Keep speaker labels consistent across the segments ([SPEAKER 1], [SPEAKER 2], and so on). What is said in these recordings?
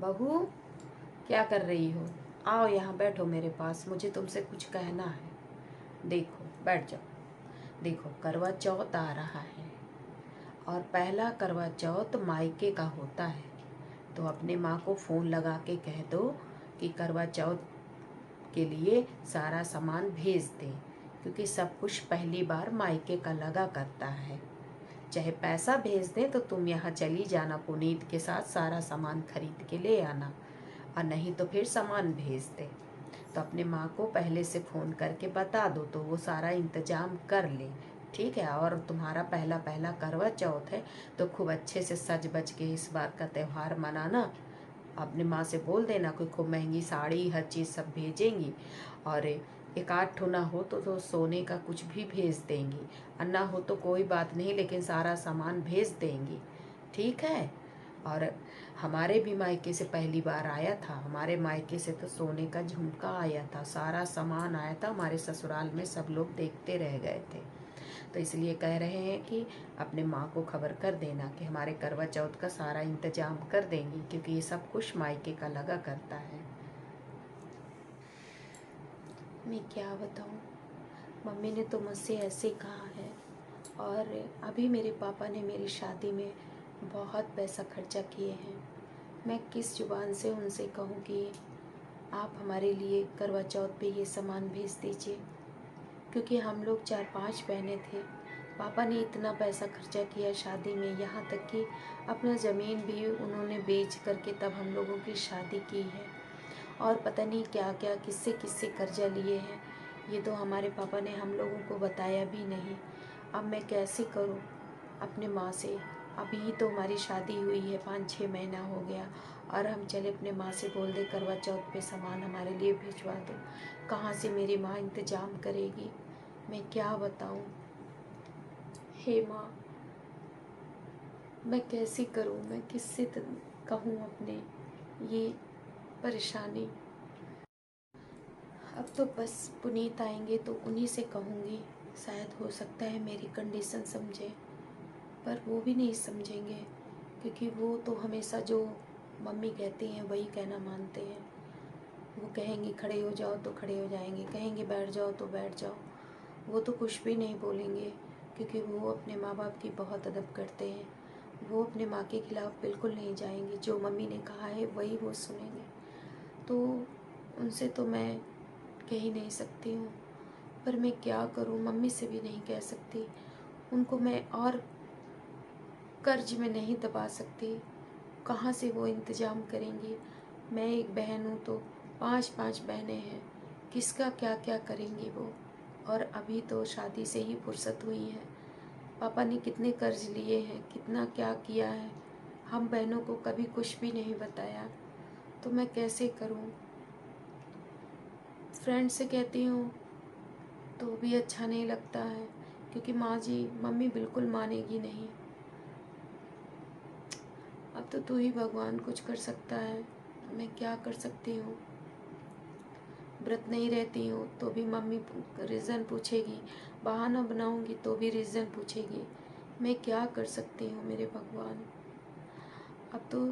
[SPEAKER 1] बहू, क्या कर रही हो? आओ यहाँ बैठो मेरे पास, मुझे तुमसे कुछ कहना है। देखो, बैठ जाओ। देखो, करवा चौथ आ रहा है और पहला करवा चौथ मायके का होता है। तो अपने माँ को फ़ोन लगा के कह दो कि करवा चौथ के लिए सारा सामान भेज दे, क्योंकि सब कुछ पहली बार मायके का लगा करता है। चाहे पैसा भेज दे तो तुम यहाँ चली जाना पुनीत के साथ, सारा सामान खरीद के ले आना, और नहीं तो फिर सामान भेज दे। तो अपने माँ को पहले से फ़ोन करके बता दो तो वो सारा इंतजाम कर ले, ठीक है। और तुम्हारा पहला पहला करवा चौथ है तो खूब अच्छे से सज बज के इस बार का त्यौहार मनाना। अपने माँ से बोल देना कोई खूब महंगी साड़ी हर चीज़ सब भेजेंगी, और एक आध ठो ना हो तो सोने का कुछ भी भेज देंगी, और ना हो तो कोई बात नहीं, लेकिन सारा सामान भेज देंगी, ठीक है। और हमारे भी मायके से पहली बार आया था, हमारे मायके से तो सोने का झुमका आया था, सारा सामान आया था, हमारे ससुराल में सब लोग देखते रह गए थे। तो इसलिए कह रहे हैं कि अपने माँ को खबर कर देना कि हमारे करवा चौथ का सारा इंतजाम कर देंगी, क्योंकि ये सब कुछ मायके का लगा करता है। मैं क्या बताऊँ, मम्मी ने तो मुझसे ऐसे कहा है, और अभी मेरे पापा ने मेरी शादी में बहुत पैसा खर्चा किए हैं। मैं किस जुबान से उनसे कहूँ कि आप हमारे लिए करवा चौथ पे ये सामान भेज दीजिए, क्योंकि हम लोग 4-5 बहनें थे। पापा ने इतना पैसा खर्चा किया शादी में, यहाँ तक कि अपना ज़मीन भी उन्होंने बेच करके तब हम लोगों की शादी की है। और पता नहीं क्या क्या किससे किससे कर्जा लिए हैं, ये तो हमारे पापा ने हम लोगों को बताया भी नहीं। अब मैं कैसे करूं अपने माँ से? अभी तो हमारी शादी हुई है, 5-6 महीना हो गया, और हम चले अपने माँ से बोल दे करवा चौथ पे सामान हमारे लिए भिजवा दो। कहाँ से मेरी माँ इंतजाम करेगी? मैं क्या बताऊं? हे माँ, मैं कैसे करूं? मैं किससे कहूं अपने ये परेशानी? अब तो बस पुनीत आएंगे तो उन्हीं से कहूँगी, शायद हो सकता है मेरी कंडीशन समझे, पर वो भी नहीं समझेंगे, क्योंकि वो तो हमेशा जो मम्मी कहती हैं वही कहना मानते हैं। वो कहेंगे खड़े हो जाओ तो खड़े हो जाएंगे, कहेंगे बैठ जाओ तो बैठ जाओ। वो तो कुछ भी नहीं बोलेंगे, क्योंकि वो अपने माँ बाप की बहुत अदब करते हैं। वो अपने माँ के खिलाफ़ बिल्कुल नहीं जाएंगे, जो मम्मी ने कहा है वही वो सुनेंगे। तो उनसे तो मैं कह ही नहीं सकती हूँ, पर मैं क्या करूँ? मम्मी से भी नहीं कह सकती, उनको मैं और कर्ज में नहीं दबा सकती। कहाँ से वो इंतज़ाम करेंगी? मैं एक बहन हूँ तो 5-5 बहनें हैं, किसका क्या क्या करेंगी वो? और अभी तो शादी से ही फुर्सत हुई है। पापा ने कितने कर्ज लिए हैं, कितना क्या किया है, हम बहनों को कभी कुछ भी नहीं बताया। तो मैं कैसे करूँ? फ्रेंड से कहती हूँ तो भी अच्छा नहीं लगता है, क्योंकि माँ जी मम्मी बिल्कुल मानेगी नहीं। अब तो तू ही भगवान कुछ कर सकता है, मैं क्या कर सकती हूँ? व्रत नहीं रहती हूँ तो भी मम्मी रीज़न पूछेगी, बहाना बनाऊँगी तो भी रीज़न पूछेगी। मैं क्या कर सकती हूँ मेरे भगवान? अब तो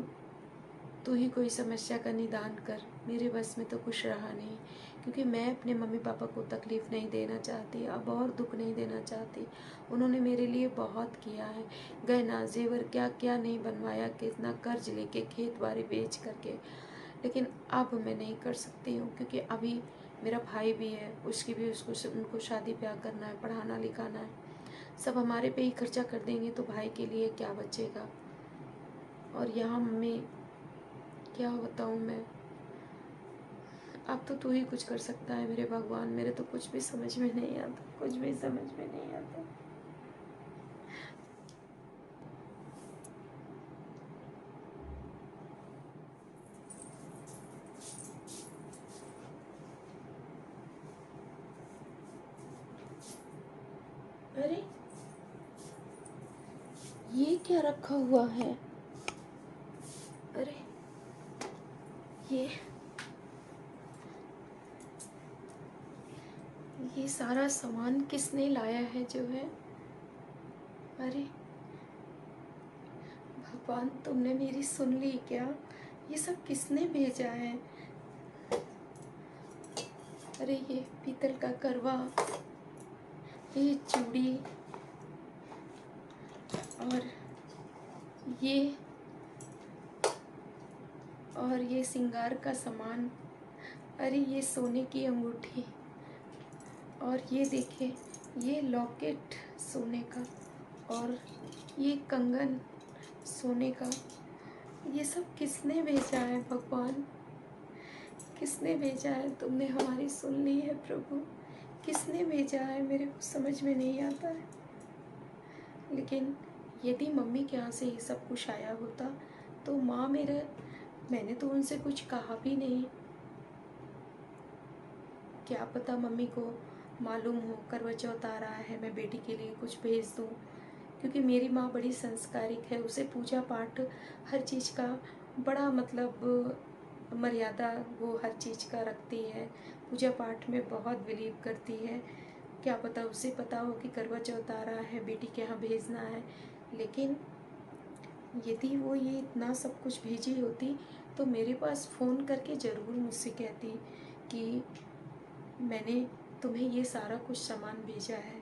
[SPEAKER 1] तू ही कोई समस्या का निदान कर, मेरे बस में तो कुछ रहा नहीं, क्योंकि मैं अपने मम्मी पापा को तकलीफ़ नहीं देना चाहती, अब और दुख नहीं देना चाहती। उन्होंने मेरे लिए बहुत किया है, गहना जेवर क्या क्या नहीं बनवाया, कितना कर्ज लेके खेत बाड़ी बेच करके। लेकिन अब मैं नहीं कर सकती हूँ, क्योंकि अभी मेरा भाई भी है, उसकी भी उनको शादी ब्याह करना है, पढ़ाना लिखाना है, सब हमारे पे ही खर्चा कर देंगे तो भाई के लिए क्या बचेगा? और यहाँ मम्मी, क्या बताऊँ मैं? अब तो तू ही कुछ कर सकता है मेरे भगवान, मेरे तो कुछ भी समझ में नहीं आता, कुछ भी समझ में नहीं आता। अरे ये क्या रखा हुआ है? अरे ये सारा सामान किसने लाया है जो है? अरे भगवान, तुमने मेरी सुन ली क्या? ये सब किसने भेजा है? अरे ये पीतल का करवा, ये चूड़ी, और ये श्रृंगार का सामान। अरे ये सोने की अंगूठी, और ये देखिए ये लॉकेट सोने का, और ये कंगन सोने का। ये सब किसने भेजा है भगवान? किसने भेजा है? तुमने हमारी सुन ली है प्रभु। किसने भेजा है? मेरे को समझ में नहीं आता है। लेकिन यदि मम्मी के यहाँ से ये सब कुछ आया होता तो माँ मैंने तो उनसे कुछ कहा भी नहीं। क्या पता मम्मी को मालूम हो करवा चौथ आ रहा है, मैं बेटी के लिए कुछ भेज दूँ। क्योंकि मेरी माँ बड़ी संस्कारिक है, उसे पूजा पाठ हर चीज़ का बड़ा मतलब मर्यादा वो हर चीज़ का रखती है। पूजा पाठ में बहुत बिलीव करती है। क्या पता उसे पता हो कि करवा चौथ आ रहा है, बेटी के यहाँ भेजना है। लेकिन यदि वो ये इतना सब कुछ भेजी होती तो मेरे पास फ़ोन करके ज़रूर मुझसे कहती कि मैंने तुम्हें ये सारा कुछ सामान भेजा है।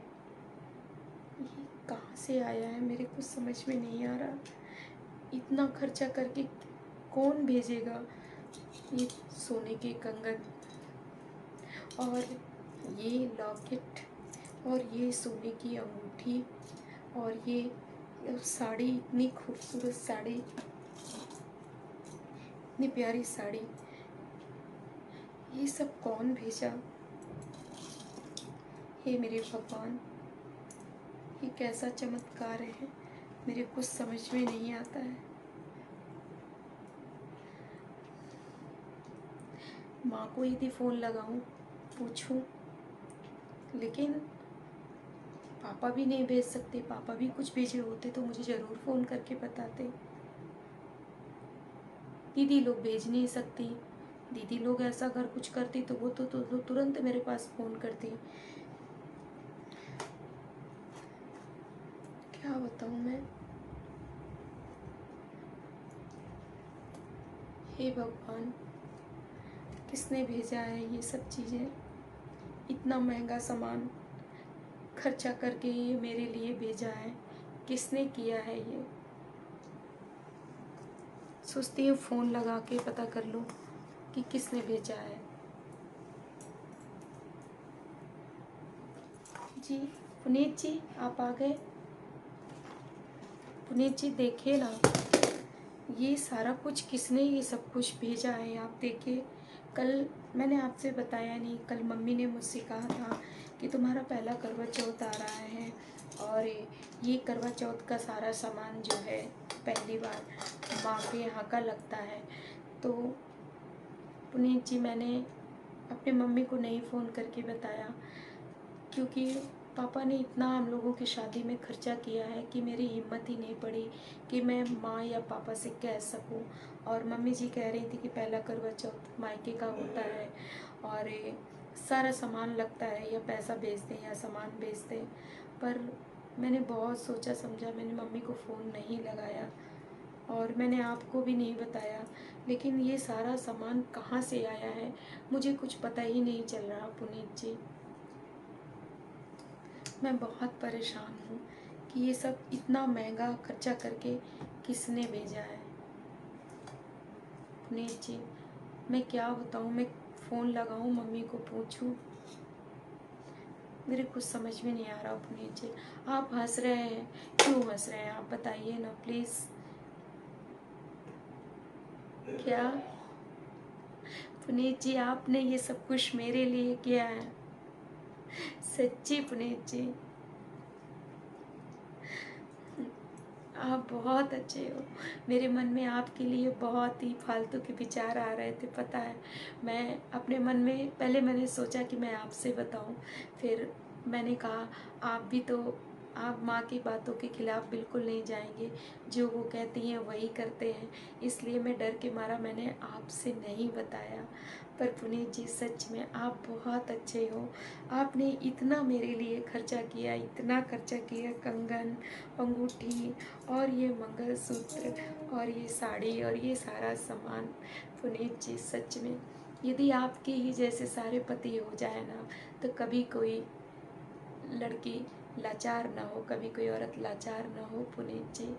[SPEAKER 1] ये कहाँ से आया है? मेरे को समझ में नहीं आ रहा। इतना खर्चा करके कौन भेजेगा? ये सोने के कंगन, और ये लॉकेट, और ये सोने की अंगूठी, और ये साड़ी, इतनी खूबसूरत साड़ी, इतनी प्यारी साड़ी, ये सब कौन भेजा? हे मेरे भगवान, ये कैसा चमत्कार है? मेरे कुछ समझ में नहीं आता है। माँ को यदि फ़ोन लगाऊं, पूछूं, लेकिन पापा भी नहीं भेज सकते। पापा भी कुछ भेजे होते तो मुझे ज़रूर फ़ोन करके बताते। दीदी लोग भेज नहीं सकती। दीदी लोग ऐसा अगर कुछ करती तो वो तो तुरंत मेरे पास फ़ोन करती। क्या बताऊँ मैं? हे भगवान, किसने भेजा है ये सब चीज़ें? इतना महंगा सामान खर्चा करके ये मेरे लिए भेजा है। किसने किया है ये? सोचती हूँ फ़ोन लगा के पता कर लूँ कि किसने भेजा है। जी पुनीत जी, आप आ गए? पुनीत जी देखिए ना, ये सारा कुछ किसने ये सब कुछ भेजा है? आप देखिए, कल मैंने आपसे बताया नहीं, कल मम्मी ने मुझसे कहा था कि तुम्हारा पहला करवा चौथ आ रहा है, और ये करवा चौथ का सारा सामान जो है पहली बार माँ के यहाँ का लगता है। तो पुनीत जी मैंने अपने मम्मी को नहीं फ़ोन करके बताया, क्योंकि पापा ने इतना हम लोगों की शादी में खर्चा किया है कि मेरी हिम्मत ही नहीं पड़ी कि मैं माँ या पापा से कह सकूं। और मम्मी जी कह रही थी कि पहला करवा चौथ मायके का होता है और सारा सामान लगता है, या पैसा भेज दें या सामान भेज दें। पर मैंने बहुत सोचा समझा, मैंने मम्मी को फ़ोन नहीं लगाया और मैंने आपको भी नहीं बताया। लेकिन ये सारा सामान कहाँ से आया है मुझे कुछ पता ही नहीं चल रहा पुनीत जी। मैं बहुत परेशान हूँ कि ये सब इतना महंगा खर्चा करके किसने भेजा है। पुनीत जी मैं क्या बताऊँ, मैं फ़ोन लगाऊँ मम्मी को पूछूँ, मेरे कुछ समझ में नहीं आ रहा। पुनीत जी आप हंस रहे हैं, क्यों हंस रहे हैं आप बताइए ना प्लीज़। क्या पुनीत जी आपने ये सब कुछ मेरे लिए किया है? सच्ची पुनीत जी आप बहुत अच्छे हो। मेरे मन में आपके लिए बहुत ही फालतू के विचार आ रहे थे, पता है। मैं अपने मन में पहले मैंने सोचा कि मैं आपसे बताऊं, फिर मैंने कहा आप भी तो आप माँ की बातों के खिलाफ बिल्कुल नहीं जाएंगे, जो वो कहती हैं वही करते हैं, इसलिए मैं डर के मारा मैंने आपसे नहीं बताया। पर पुनीत जी सच में आप बहुत अच्छे हो, आपने इतना मेरे लिए खर्चा किया, इतना खर्चा किया, कंगन, अंगूठी और ये मंगलसूत्र और ये साड़ी और ये सारा सामान। पुनीत जी सच में यदि आपके ही जैसे सारे पति हो जाए ना, तो कभी कोई लड़की लाचार ना हो, कभी कोई औरत लाचार ना हो पुनीत जी,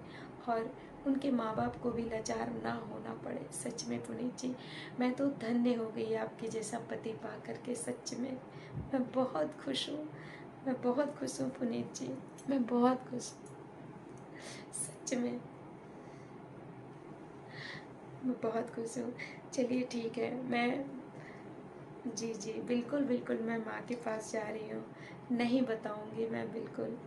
[SPEAKER 1] और उनके माँ बाप को भी लाचार ना होना पड़े। सच में पुनीत जी मैं तो धन्य हो गई आपके जैसा पति पा करके। सच में मैं बहुत खुश हूँ, मैं बहुत खुश हूँ पुनीत जी, मैं बहुत खुश हूँ। सच में मैं बहुत खुश हूँ। चलिए ठीक है, मैं जी जी बिल्कुल बिल्कुल मैं माँ के पास जा रही हूँ, नहीं बताऊँगी मैं बिल्कुल,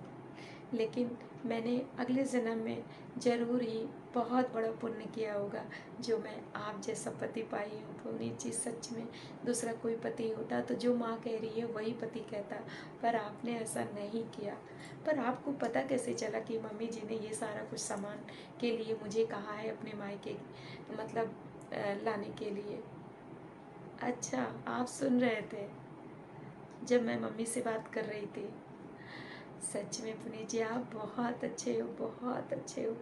[SPEAKER 1] लेकिन मैंने अगले जन्म में ज़रूर ही बहुत बड़ा पुण्य किया होगा, जो मैं आप जैसा पति पाई हूँ पुनीत जी। सच में दूसरा कोई पति होता तो जो माँ कह रही है वही पति कहता, पर आपने ऐसा नहीं किया। पर आपको पता कैसे चला कि मम्मी जी ने ये सारा कुछ सामान के लिए मुझे कहा है अपने मायके मतलब लाने के लिए? अच्छा, आप सुन रहे थे जब मैं मम्मी से बात कर रही थी। सच में पुनीत जी आप बहुत अच्छे हो, बहुत अच्छे हो।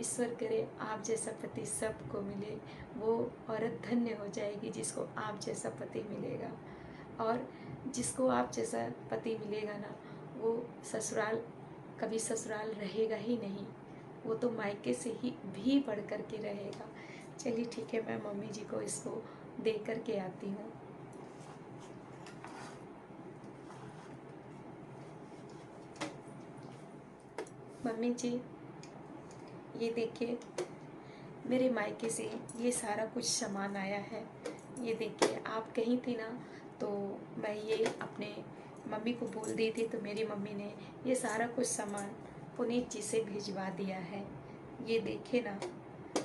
[SPEAKER 1] ईश्वर करे आप जैसा पति सबको मिले, वो औरत धन्य हो जाएगी जिसको आप जैसा पति मिलेगा, और जिसको आप जैसा पति मिलेगा ना, वो ससुराल कभी ससुराल रहेगा ही नहीं, वो तो मायके से ही भी बढ़ कर के रहेगा। चलिए ठीक है, मैं मम्मी जी को इसको दे कर के आती हूँ। मम्मी जी ये देखिए, मेरे मायके से ये सारा कुछ सामान आया है। ये देखिए, आप कहीं थी ना, तो मैं ये अपने मम्मी को बोल दी थी, तो मेरी मम्मी ने ये सारा कुछ सामान पुनीत जी से भिजवा दिया है। ये देखिए ना।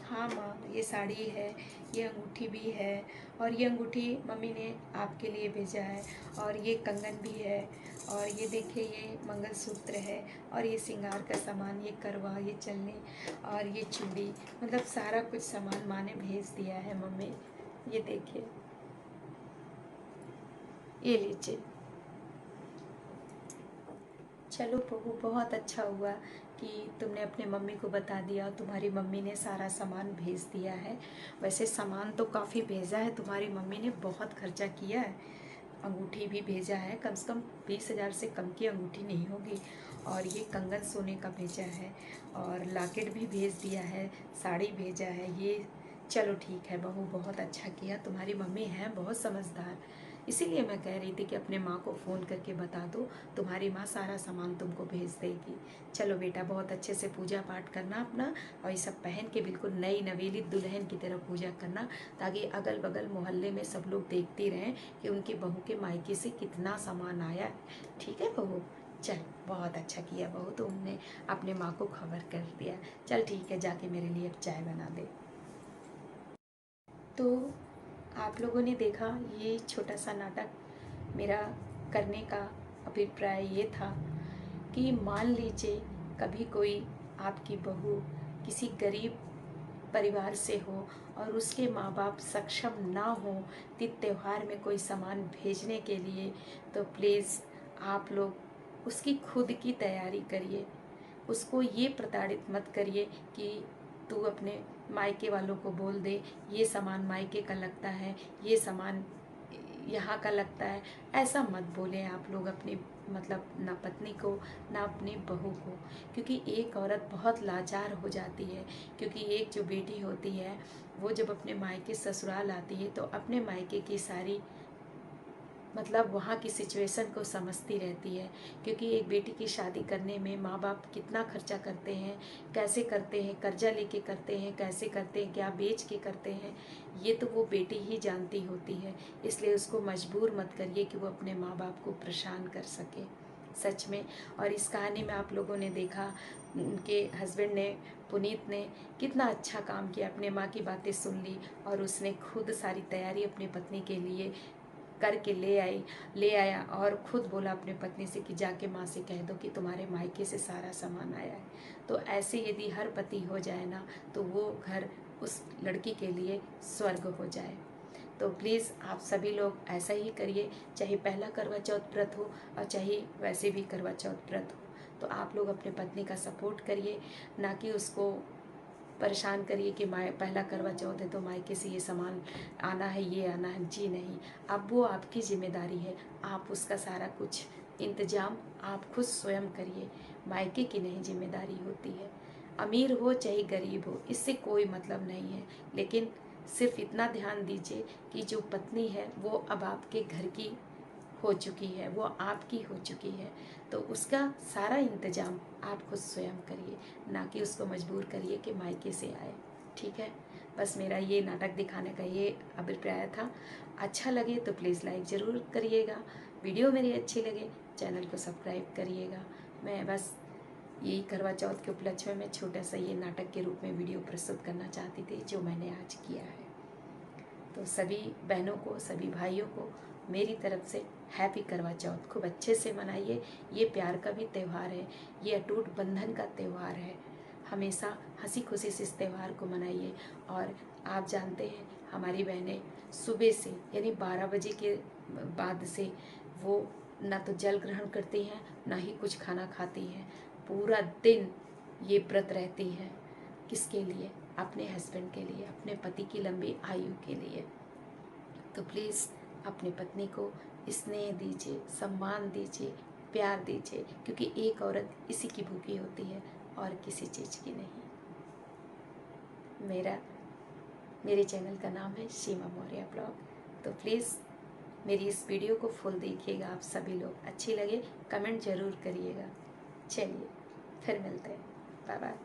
[SPEAKER 1] हाँ माँ, ये साड़ी है, ये अंगूठी भी है, और ये अंगूठी मम्मी ने आपके लिए भेजा है, और ये कंगन भी है, और ये देखिए ये मंगलसूत्र है, और ये श्रृंगार का सामान, ये करवा, ये चलनी और ये चूड़ी, मतलब सारा कुछ सामान माँ ने भेज दिया है मम्मी। ये देखिए, ये लीजिए। चलो बहू, बहुत अच्छा हुआ कि तुमने अपने मम्मी को बता दिया, तुम्हारी मम्मी ने सारा सामान भेज दिया है। वैसे सामान तो काफ़ी भेजा है, तुम्हारी मम्मी ने बहुत खर्चा किया है। अंगूठी भी भेजा है, कम से कम 20,000 से कम की अंगूठी नहीं होगी, और ये कंगन सोने का भेजा है, और लॉकेट भी भेज दिया है, साड़ी भेजा है ये। चलो ठीक है बहू, बहुत अच्छा किया, तुम्हारी मम्मी है बहुत समझदार, इसीलिए मैं कह रही थी कि अपने माँ को फ़ोन करके बता दो, तुम्हारी माँ सारा सामान तुमको भेज देगी। चलो बेटा, बहुत अच्छे से पूजा पाठ करना अपना, और ये सब पहन के बिल्कुल नई नवेली दुल्हन की तरह पूजा करना, ताकि अगल बगल मोहल्ले में सब लोग देखते रहें कि उनकी बहू के मायके से कितना सामान आया है। ठीक है बहू? चल, बहुत अच्छा किया बहू, तुमने अपने माँ को खबर कर दिया। चल ठीक है, जाके मेरे लिए अब चाय बना दे। तो आप लोगों ने देखा, ये छोटा सा नाटक मेरा करने का अभिप्राय ये था कि मान लीजिए कभी कोई आपकी बहू किसी गरीब परिवार से हो और उसके माँ बाप सक्षम ना हो तीज त्यौहार में कोई सामान भेजने के लिए, तो प्लीज़ आप लोग उसकी खुद की तैयारी करिए। उसको ये प्रताड़ित मत करिए कि तू अपने मायके वालों को बोल दे ये सामान मायके का लगता है, ये सामान यहाँ का लगता है। ऐसा मत बोलें आप लोग अपनी मतलब ना पत्नी को ना अपनी बहू को, क्योंकि एक औरत बहुत लाचार हो जाती है, क्योंकि एक जो बेटी होती है वो जब अपने मायके ससुराल आती है तो अपने मायके की सारी मतलब वहाँ की सिचुएशन को समझती रहती है, क्योंकि एक बेटी की शादी करने में माँ बाप कितना खर्चा करते हैं, कैसे करते हैं, कर्जा लेके करते हैं, कैसे करते हैं, क्या बेच के करते हैं, ये तो वो बेटी ही जानती होती है। इसलिए उसको मजबूर मत करिए कि वो अपने माँ बाप को परेशान कर सके। सच में। और इस कहानी में आप लोगों ने देखा, उनके हस्बैंड ने, पुनीत ने कितना अच्छा काम किया, अपने माँ की बातें सुन ली, और उसने खुद सारी तैयारी अपनी पत्नी के लिए करके ले आया और खुद बोला अपने पत्नी से कि जाके माँ से कह दो कि तुम्हारे मायके से सारा सामान आया है। तो ऐसे यदि हर पति हो जाए ना तो वो घर उस लड़की के लिए स्वर्ग हो जाए। तो प्लीज़ आप सभी लोग ऐसा ही करिए, चाहे पहला करवा चौथ व्रत हो और चाहे वैसे भी करवा चौथ व्रत हो। तो आप लोग अपने पत्नी का सपोर्ट करिए, ना कि उसको परेशान करिए कि माए पहला करवा चौथ है तो मायके से ये सामान आना है, ये आना है। जी नहीं, अब वो आपकी जिम्मेदारी है, आप उसका सारा कुछ इंतजाम आप खुद स्वयं करिए। मायके की नहीं जिम्मेदारी होती है। अमीर हो चाहे गरीब हो, इससे कोई मतलब नहीं है, लेकिन सिर्फ इतना ध्यान दीजिए कि जो पत्नी है वो अब आपके घर की हो चुकी है, वो आपकी हो चुकी है, तो उसका सारा इंतजाम आप खुद स्वयं करिए, ना कि उसको मजबूर करिए कि मायके से आए। ठीक है, बस मेरा ये नाटक दिखाने का ये अभिप्राय था। अच्छा लगे तो प्लीज़ लाइक ज़रूर करिएगा, वीडियो मेरी अच्छी लगे चैनल को सब्सक्राइब करिएगा। मैं बस यही करवा चौथ के उपलक्ष्य में छोटा सा ये नाटक के रूप में वीडियो प्रस्तुत करना चाहती थी, जो मैंने आज किया है। तो सभी बहनों को, सभी भाइयों को मेरी तरफ से हैप्पी करवा चौथ। खूब अच्छे से मनाइए, ये प्यार का भी त्यौहार है, ये अटूट बंधन का त्यौहार है। हमेशा हंसी खुशी से इस त्यौहार को मनाइए। और आप जानते हैं हमारी बहनें सुबह से यानी 12 बजे के बाद से वो ना तो जल ग्रहण करती हैं, ना ही कुछ खाना खाती हैं। पूरा दिन ये व्रत रहती हैं। किसके लिए? अपने हस्बैंड के लिए, अपने पति की लंबी आयु के लिए। तो प्लीज़ अपने पत्नी को स्नेह दीजिए, सम्मान दीजिए, प्यार दीजिए, क्योंकि एक औरत इसी की भूखी होती है और किसी चीज़ की नहीं। मेरे चैनल का नाम है सीमा मौर्य ब्लॉग। तो प्लीज़ मेरी इस वीडियो को फुल देखिएगा आप सभी लोग। अच्छी लगे कमेंट ज़रूर करिएगा। चलिए फिर मिलते हैं, बाय बाय।